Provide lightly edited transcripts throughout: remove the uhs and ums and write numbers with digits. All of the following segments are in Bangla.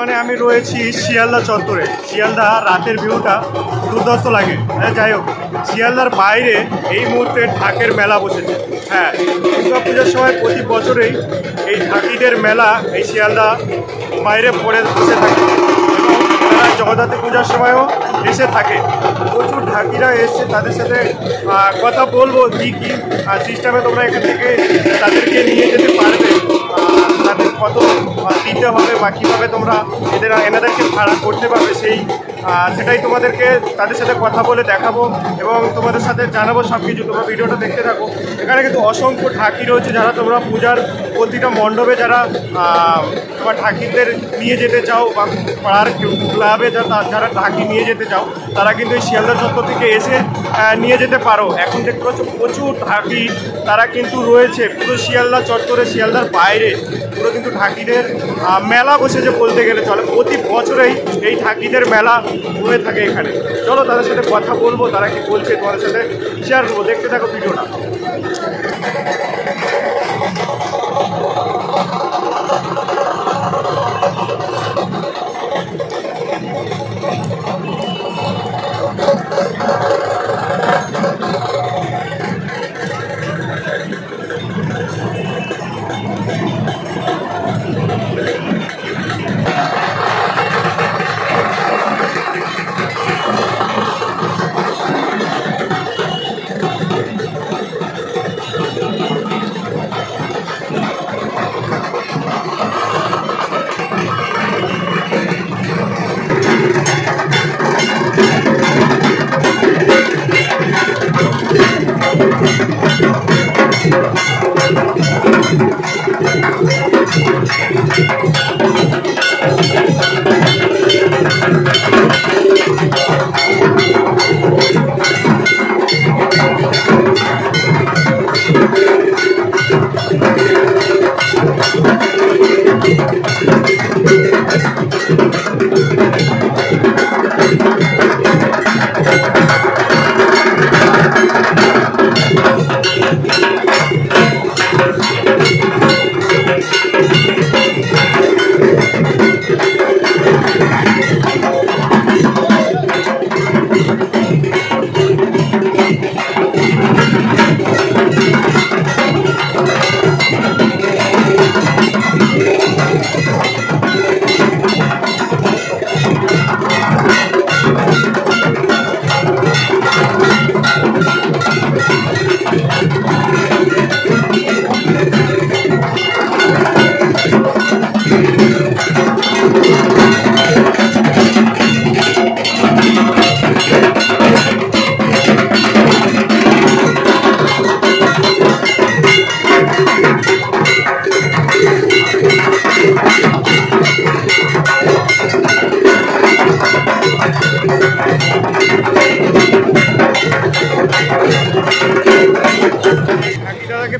বর্তমানে আমি রয়েছি শিয়ালদা চত্বরে। শিয়ালদা রাতের ভিউটা দুর্ধর্ষ লাগে। যাই হোক, শিয়ালদার বাইরে এই মুহূর্তে ঢাকের মেলা বসেছে। হ্যাঁ, দুর্গা পুজোর সময় প্রতি বছরেই এই ঢাকিদের মেলা এই শিয়ালদা বাইরে পড়ে বসে থাকে এবং জগদ্ধাত্রী পূজার সময়ও এসে থাকে। প্রচুর ঢাকিরা এসছে, তাদের সাথে কথা বলবো কী কী সিস্টেমে তোমরা এখান থেকে তাদেরকে নিয়ে যেতে পারবে, তাদের কত দিতে হবে বা কীভাবে তোমরা এনাদেরকে ভাড়া করতে পারবে সেটাই তোমাদেরকে তাদের সাথে কথা বলে দেখাবো এবং তোমাদের সাথে জানাবো সব কিছু। তোমরা ভিডিওটা দেখতে থাকো। এখানে কিন্তু অসংখ্য ঢাকি রয়েছে, যারা তোমরা পূজার প্রতিটা মণ্ডপে যারা তোমার ঢাকিদের নিয়ে যেতে চাও বা পাড়ার ক্লাবে যারা ঢাকি নিয়ে যেতে চাও, তারা কিন্তু এই শিয়ালদা চত্বর থেকে এসে নিয়ে যেতে পারো। এখন দেখতে পাচ্ছ প্রচুর ঢাকি তারা কিন্তু রয়েছে পুরো শিয়ালদা চত্বরে। শিয়ালদার বাইরে পুরো কিন্তু ঢাকিদের মেলা বসেছে বলতে গেলে চলে। প্রতি বছরেই এই ঢাকিদের মেলা হয়ে থাকে এখানে। চলো তাদের সাথে কথা বলবো, তারা কি বলছে তোমাদের সাথে শেয়ার করবো। দেখতে থাকো ভিডিওটা।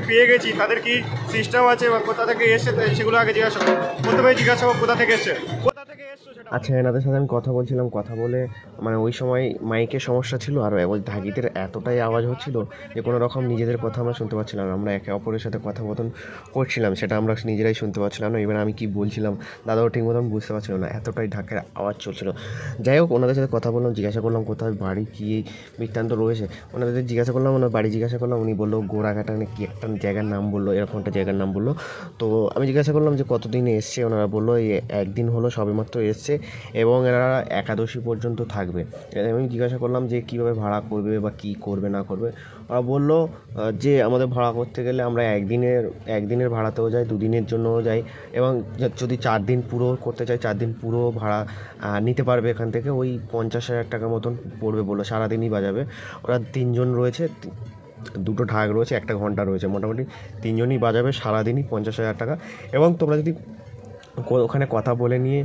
পেয়ে গেছি, তাদের কি সিস্টেম আছে বা কোথা থেকে এসে সেগুলো আগে জিজ্ঞাসা করবো। প্রথমে জিজ্ঞাসা করবো কোথা থেকে এসছে, কোথা থেকে এসছো সেটা। আচ্ছা, এনাদের সাথে আমি কথা বলছিলাম, কথা বলে মানে ওই সময় মাইকের সমস্যা ছিল আর ঢাকিদের এতটাই আওয়াজ হচ্ছিল যে কোনো রকম নিজেদের কথা আমরা শুনতে পাচ্ছিলাম না। আমরা একে অপরের সাথে কথোপকথন করছিলাম, সেটা আমরা নিজেরাই শুনতে পাচ্ছিলাম না। এবার আমি কি বলছিলাম দাদাও ঠিক মতন বুঝতে পারছিল না, এতটাই ঢাকের আওয়াজ চলছিল। যাই হোক, ওনাদের সাথে কথা বললাম, জিজ্ঞাসা করলাম কোথায় বাড়ি, কী বৃত্তান্ত রয়েছে। ওনাদের জিজ্ঞাসা করলাম, ওনার বাড়ি জিজ্ঞাসা করলাম। উনি বললো গোড়াঘাটা কি একটা জায়গার নাম বললো, এরকম একটা জায়গার নাম বললো। তো আমি জিজ্ঞাসা করলাম যে কতদিনে এসছে। ওনারা বললো এই একদিন হলো সবেমাত্র এসছে এবং এরা একাদশী পর্যন্ত থাকবে। আমি জিজ্ঞাসা করলাম যে কীভাবে ভাড়া করবে বা কী করবে না করবে। ওরা বললো যে আমাদের ভাড়া করতে গেলে আমরা একদিনের ভাড়াতেও যাই, দুদিনের জন্যও যাই এবং যদি 4 দিন পুরো করতে চাই 4 দিন পুরো ভাড়া নিতে পারবে এখান থেকে। ওই 50,000 টাকা মতন পড়বে বললো, সারাদিনই বাজাবে। ওরা 3 জন রয়েছে, 2টো ঢাক রয়েছে, 1টা ঘন্টা রয়েছে, মোটামুটি 3 জনই বাজাবে সারাদিনই 50,000 টাকা। এবং তোমরা যদি ওখানে কথা বলে নিয়ে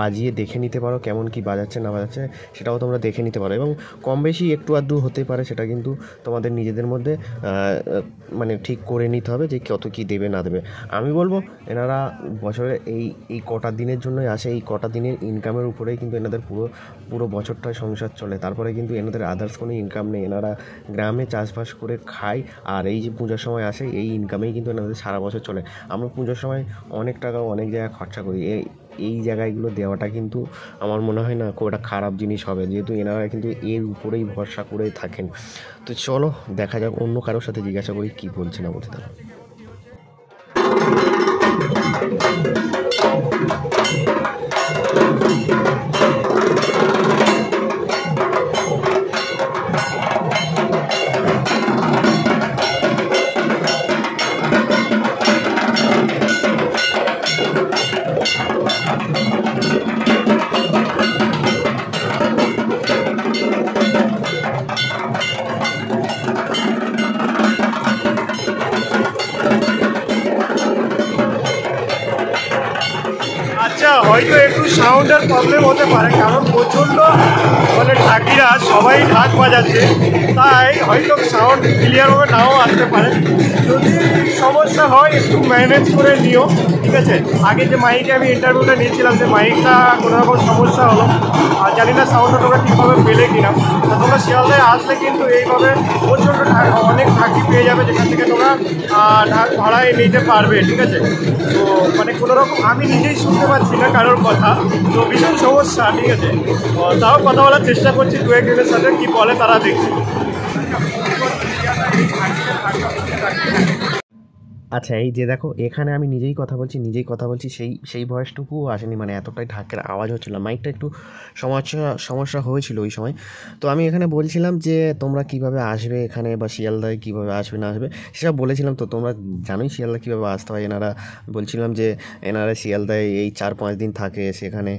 বাজিয়ে দেখে নিতে পারো কেমন কি বাজাচ্ছে না বাজাচ্ছে, সেটাও তোমরা দেখে নিতে পারো। এবং কম বেশি একটু আধটু হতে পারে, সেটা কিন্তু তোমাদের নিজেদের মধ্যে মানে ঠিক করে নিতে হবে যে কত কি দেবে না দেবে। আমি বলবো এনারা বছরে এই কটা দিনের জন্যই আসে, এই কটা দিনের ইনকামের উপরেই কিন্তু এনাদের পুরো বছরটা সংসার চলে। তারপরে কিন্তু এনাদের আদার্স কোনো ইনকাম নেই, এনারা গ্রামে চাষবাস করে খায় আর এই যে পুজোর সময় আসে এই ইনকামেই কিন্তু এনাদের সারা বছর চলে। আমরা পুজোর সময় অনেক টাকা অনেক জায়গায় খরচা করি, এই জায়গাগুলো দেওয়াটা কিন্তু আমার মনে হয় না খুব একটা খারাপ জিনিস হবে, যেহেতু এনারা কিন্তু এর উপরেই ভরসা করে থাকেন। তো চলো দেখা যাক, অন্য কারোর সাথে জিজ্ঞাসা করি কী বলছে না বলছে তারা। আচ্ছা, হয়তো একটু সাউন্ডের প্রবলেম হতে পারে, কারণ প্রচণ্ড মানে ঢাকিরা সবাই ঢাক বাজাচ্ছে, তাই হয়তো সাউন্ড ক্লিয়ারভাবে নাও আসতে পারে। যদি সমস্যা হয় একটু ম্যানেজ করে নিও, ঠিক আছে। আগে যে মাইকে আমি ইন্টারভিউটা নিয়েছিলাম, যে মাইকটা কোনো রকম সমস্যা হলো, আর জানি না সাউন্ডটা তোমরা ঠিকভাবে পেলে কিনা। তা তোমরা শিয়ালদায় আসলে কিন্তু এইভাবে প্রচণ্ড অনেক ঢাকি পেয়ে যাবে, যেখান থেকে তোমরা ঢাক ভাড়ায় নিতে পারবে, ঠিক আছে। তো মানে কোনো রকম আমি নিজেই শুনতে পাচ্ছি না কারোর কথা, তো ভীষণ সমস্যা, ঠিক আছে। তাও কথা বলার চেষ্টা করছি দু একজনের সাথে, কি বলে তারা দেখছি। আচ্ছা, এই যে দেখো এখানে আমি নিজেই কথা বলছি, সেই ভয়েসটুকুও আসেনি, মানে এতটাই ঢাকের আওয়াজ হচ্ছিল, মাইকটা একটু সমস্যা হয়েছিল ওই সময়। তো আমি এখানে বলছিলাম যে তোমরা কিভাবে আসবে এখানে, বা শিয়ালদায় কীভাবে আসবে না আসবে সেসব বলেছিলাম। তো তোমরা জানোই শিয়ালদা কীভাবে আসতে হয়। এনারা বলছিলাম যে এনারা শিয়ালদায় এই 4-5 দিন থাকে, সেখানে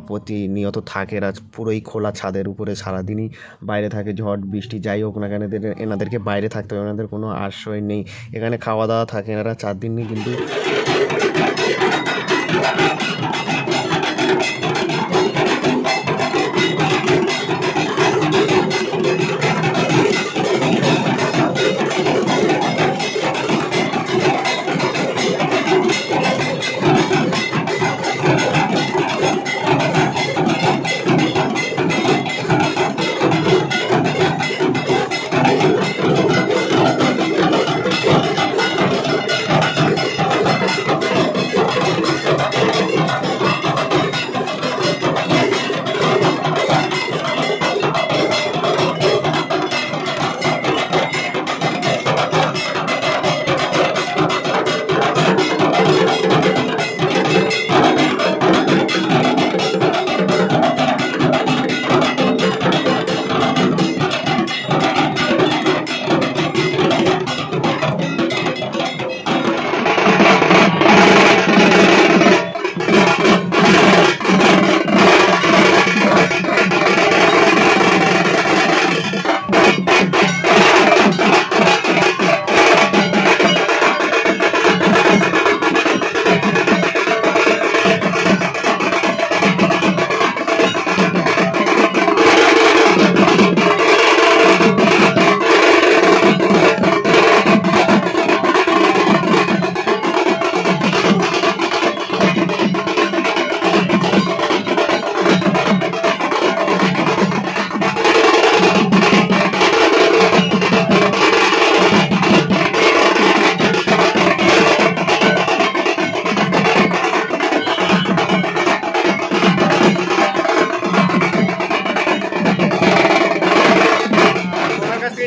প্রতিনিয়ত থাকে, পুরোই খোলা ছাদের উপরে সারাদিনই বাইরে থাকে, ঝড় বৃষ্টি যাই হোক না কেন এনাদেরকে বাইরে থাকতে হয়, এনাদের কোনো আশ্রয় নেই, এখানে খাওয়া দাওয়া থাকে, এনারা 4 দিনই কিন্তু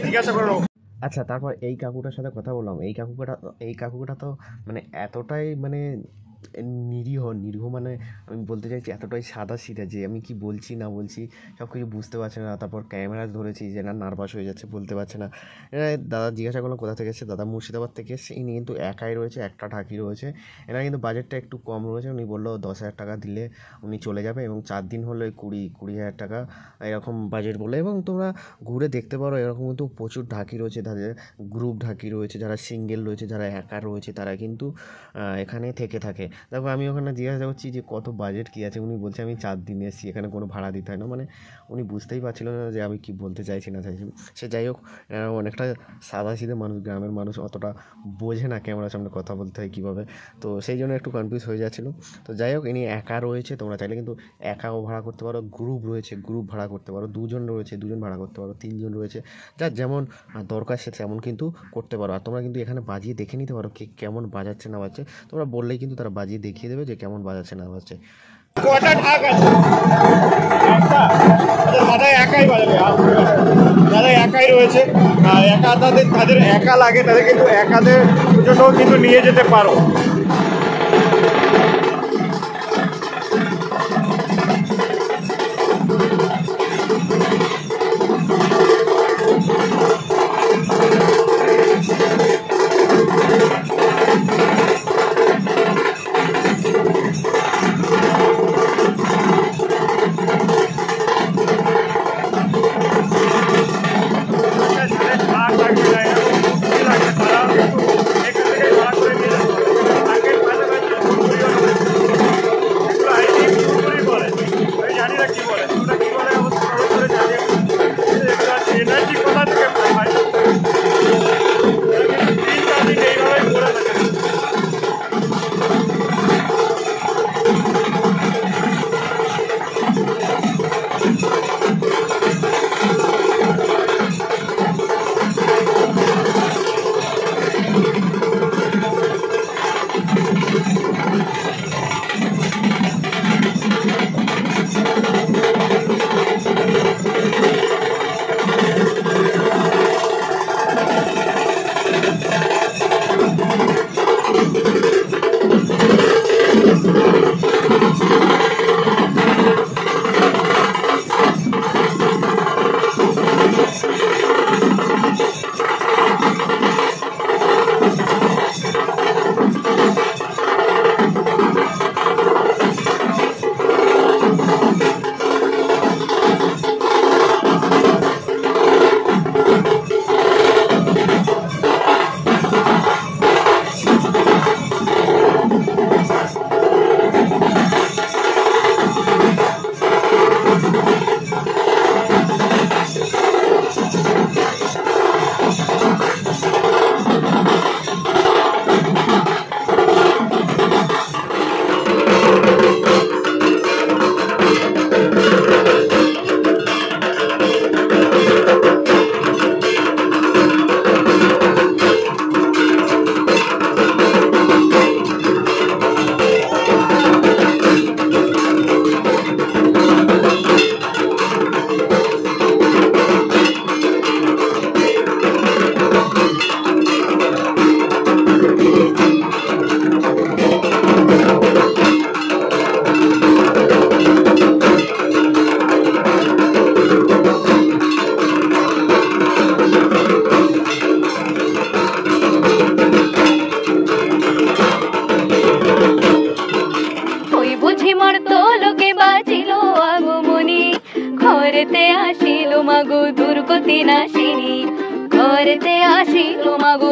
জিজ্ঞাসা করো। আচ্ছা, তারপর এই কাকুটার সাথে কথা বললাম, এই কাকুটা তো মানে এতটাই মানে নিরীহ মানে আমি বলতে চাইছি এতটাই সাদাসিধা যে আমি কি বলছি না বলছি সব কিছু বুঝতে পারছে না। তারপর ক্যামেরা ধরেছি যে না, নার্ভাস হয়ে যাচ্ছে, বলতে পারছে না। দাদা জিজ্ঞাসা করলাম কোথা থেকে এসছে, দাদা মুর্শিদাবাদ থেকে এসছে। ইনি কিন্তু একাই রয়েছে, একটা ঢাকি রয়েছে, এনার কিন্তু বাজেটটা একটু কম রয়েছে। উনি বললো 10,000 টাকা দিলে উনি চলে যাবে, এবং 4 দিন হলে 20,000 টাকা এরকম বাজেট বলে। এবং তোমরা ঘুরে দেখতে পারো, এরকম কিন্তু প্রচুর ঢাকি রয়েছে, তাদের গ্রুপ ঢাকি রয়েছে, যারা সিঙ্গেল রয়েছে, যারা একা রয়েছে, তারা কিন্তু এখানে থেকে থাকে। দেখো আমি ওখানে জিজ্ঞাসা করছি যে কত বাজেট কী আছে, উনি বলছে আমি 4 দিন এসেছি, এখানে কোনো ভাড়া দিতে হয় না। মানে উনি বুঝতেই পারছিল না যে আমি কী বলতে চাইছি না চাইছি। সে যাই হোক, অনেকটা সাদাসিধে মানুষ, গ্রামের মানুষ অতটা বোঝে না ক্যামেরার সামনে কথা বলতে হয় কীভাবে, তো সেই জন্য একটু কনফিউজ হয়ে যাচ্ছিলো। তো যাই হোক, ইনি একা রয়েছে, তোমরা চাইলে কিন্তু একাও ভাড়া করতে পারো, গ্রুপ রয়েছে গ্রুপ ভাড়া করতে পারো, 2 জন রয়েছে 2 জন ভাড়া করতে পারো, 3 জন রয়েছে, যার যেমন দরকার সে তেমন কিন্তু করতে পারো। আর তোমরা কিন্তু এখানে বাজিয়ে দেখে নিতে পারো কে কেমন বাজাচ্ছে না বাজছে, তোমরা বললেই কিন্তু তারা বাজিয়ে দেখিয়ে দেবে যে কেমন বাজাচ্ছে না বাজছে। কটা ঢাক আছে? একটা? আচ্ছা, দাদা একাই বাজাবে, দাদা একাই রয়েছে। একা তাদের একা লাগে, তাদের কিন্তু একাদের জন্য কিন্তু নিয়ে যেতে পারো। ঘরেতে আসিল মাগো দুর্গতি নাশিনী, ঘরেতে আসিল মাগো